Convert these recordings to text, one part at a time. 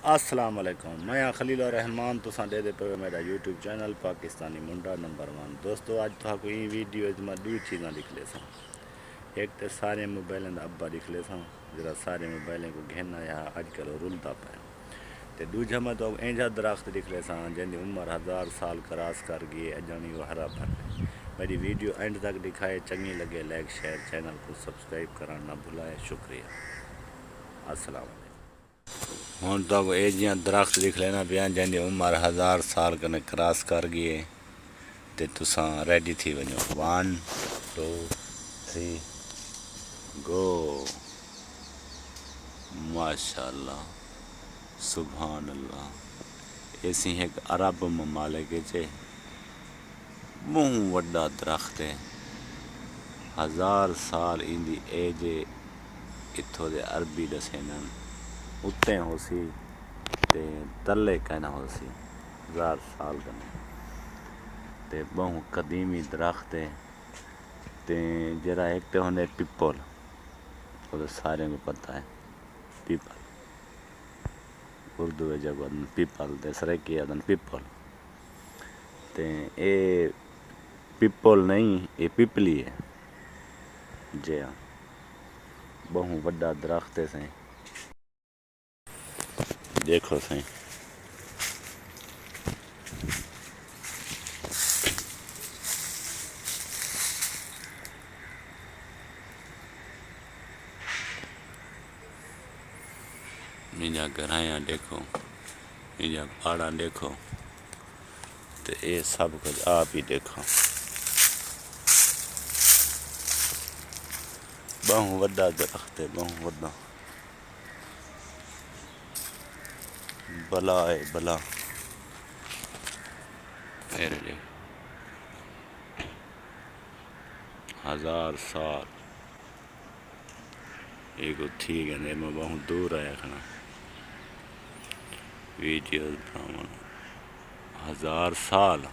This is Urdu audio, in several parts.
السلام علیکم، میں خلیل الرحمان تساں دے دے پہ میرا یوٹیوب چینل پاکستانی منڈا نمبر 1 دوستو اج تو کوئی ویڈیو میں دو چیزاں لکھ لے ساں۔ ایک تے سارے موبائلیں دا ابا لکھ لے ساں جڑا سارے موبائلیں کو گھننا یا اج کل رلتا پہ تے دوجا میں تو اینجا درخت لکھ لے ساں جن دی عمر 1000 سال کراس کر گئی اجانی وہ ہرا بھرا۔ میری ویڈیو اینڈ تک دکھائے، چنگی لگے لائک شیئر، چینل کو سبسکرائب کرنا نہ بھلائے، شکریہ، السلام علیکم۔ ہوں تو اے جیاں درخت لکھ لینا پیا جن دی عمر 1000 سال کنے کراس کر گئی تے تساں ریڈی تھی ونجو 1 2 3 گو۔ ماشاءاللہ، سبحان اللہ۔ ایسی ایک عرب ممالک چے بہت وڈا درخت ہے، 1000 سال ان دی ایج اتھوں دے عربی دسینن اتیں ہو سی تے تلے کہنا ہو سی 1000 سال کنے تے بہت قدیمی درخت ہے تے جرا ایک تے ہوندے پیپل، وہ تو سارے کو پتہ ہے پیپل، اردو جب پیپل تے سرکی آدن پیپل تے اے پیپل نہیں اے پیپلی ہے جی ہاں، بہت وڈا درخت ہے سائیں، دیکھو سائیں میجا گھرائیاں دیکھو، میجا پہاڑاں دیکھو تے اے سب کچھ آپ ہی دیکھو، بہت وڈا درخت ہے، بہت وڈا، بلا ہے بلا، میرے لئے 1000 سال ایک تھی گئے میں بہت دور آیا کھنا ویڈیوز بناون 1000 سال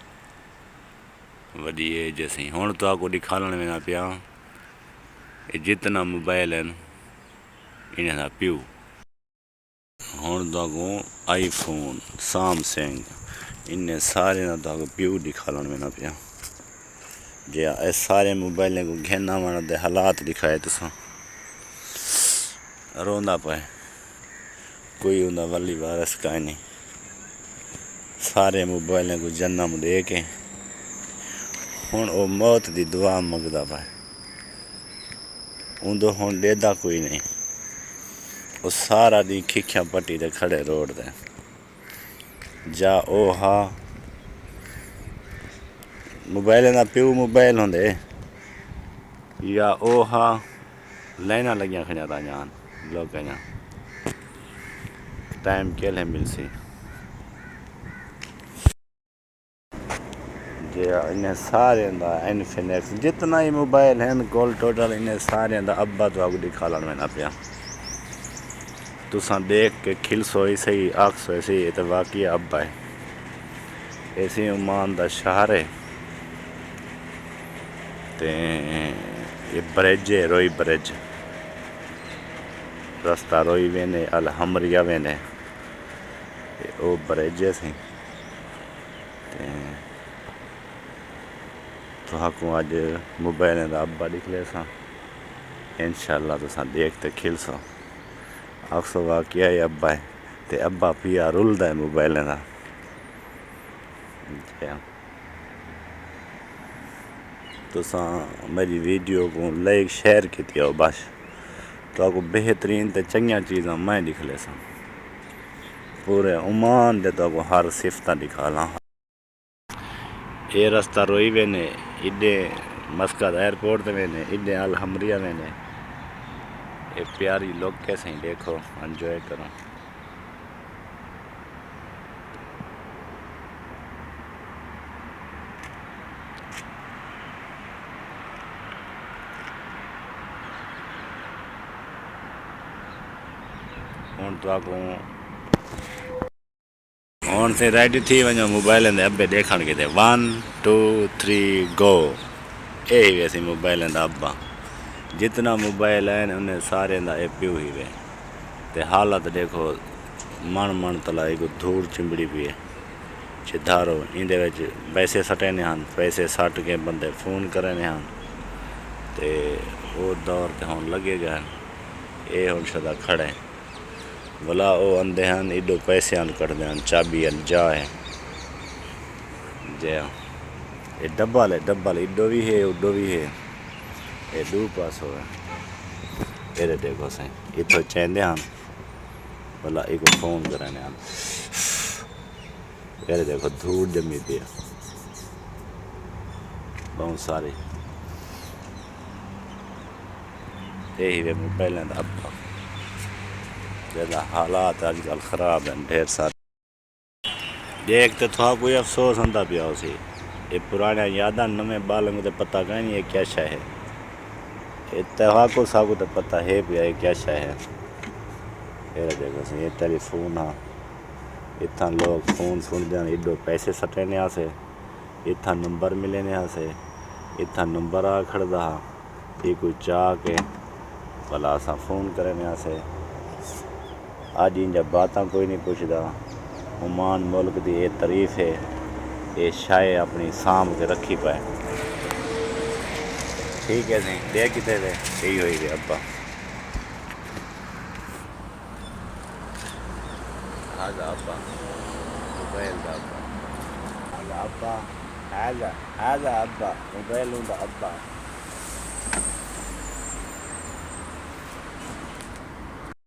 وڈی ایج سی۔ ہوں تو آپ کو دکھالن میں نہ پیا جتنا موبائل ہیں انہیں دا پیو، ہوں تو کو آئی فون سامسنگ انہیں سارے نہ تو پیو دکھالن میں نہ پیا جی اے سارے موبائلیں کو گھننا وانا دے حالات دکھائے تو ساں روندا پائے کوئی انہا ولی وارث کا نہیں، سارے موبائلیں کو جنم دے کے ہون او موت دی دعا مگدا پائے اندو ہون دیدہ کوئی نہیں، وہ سارا دی کھکھیاں پٹی دے کھڑے روڑ دے جا او ہاں موبائلیں دا پیو موبائل ہوں دے یا او ہاں لینا لگیاں کھڑیاں تا جان لوگ کہنا ٹائم کیلے مل سی جی انہیں سارے دا انفینکس جتنا ہی موبائل ہیں کول ٹوٹل انہیں سارے دا ابا تو آگو دکھالن میں نہ پیا تساں دیکھ کے کھل سوئی سی آکھ سوئی سی یہ تو واقعی ابا ہے، ایسی عمان دا شہر ہے تے یہ برج ہے روئی برج رستہ روئی وینے الحمریہ وینے او برج سی تو ہاکوں آج موبائلیں دا ابا لکھ لے ساں انشاءاللہ تو ساں دیکھتے کھل سو آکسو واقعہ ہے ابا ہے تے ابا پیا رول دا ہے موبائلیں دا تو ساں میری ویڈیو کو لائک شیئر کی تھی بس تو آپ کو بہترین تے چنگیاں چیزاں میں لکھ لے ساں پورے عمان دے تو آپ کو ہر صفتہ دکھالاں یہ رستہ روئی وینے ایڈے مسقط ایئرپورٹ دے وینے ایڈے الحمریہ وینے یہ پیاری لوگ کیسے ہی دیکھو انجوائے کرو ہون تو آپ کو ہون سے ریڈی تھی ونجو موبائلیں دے ابے دیکھن کے دے 1 2 3 گو اے ہی ویسی موبائلیں دا ابا جتنا موبائل ہیں انہیں سارے دا اے پیو ہی وے تے حالت دیکھو من تلائی کو دھوڑ چمبڑی پی ہے چدھارو اندے وچ پیسے سٹنے ہیں پیسے سٹ کے بندے فون کرنے ہیں تے وہ دور تے ہون لگے گا اے ہون شدہ کھڑے بلا او اندے ہیں ایڈو پیسے آن کر دیں چابی جا ہے جی ہاں یہ ڈبل ایڈو بھی ہے اڈو بھی ہے یہ دو پاس ہو گئے یہ دیکھو سائیں اتو چیندے ہیں بلا ایک فون کرنے ہیں یہ دیکھو دھوڑ جمی پی بہت ساری یہی وے موبائل دا ابا جیسا حالات آج کل خراب ہیں ڈھیر سارے دیکھ تو تھوڑا کوئی افسوس ہوندا پیا اسی یہ پرانے یاداں نویں بالوں تے پتہ کہیں نہیں یہ کیا شے ہے اتفاق کو ساکو تے پتہ ہے پیا یہ کیا شے ہے یہ دیکھو سی یہ ٹیلی فون ہاں اتھاں لوگ فون سن دیں ایڈو پیسے سٹنے آسے اتھاں نمبر ملنے آسے اتھاں نمبر آ کھڑدا ہاں یہ کوئی چاہ کے بلا اساں فون کرنے آسے آج ان جب باتاں کوئی نہیں پوچھدا عمان ملک دی یہ تعریف ہے یہ شائع اپنی سام کے رکھی پائے ٹھیک ہے نہیں دے کتے دے یہی ہوئی گئے ابا هذا أبا موبايل ده أبا هذا أبا هذا أبا موبايل ده أبا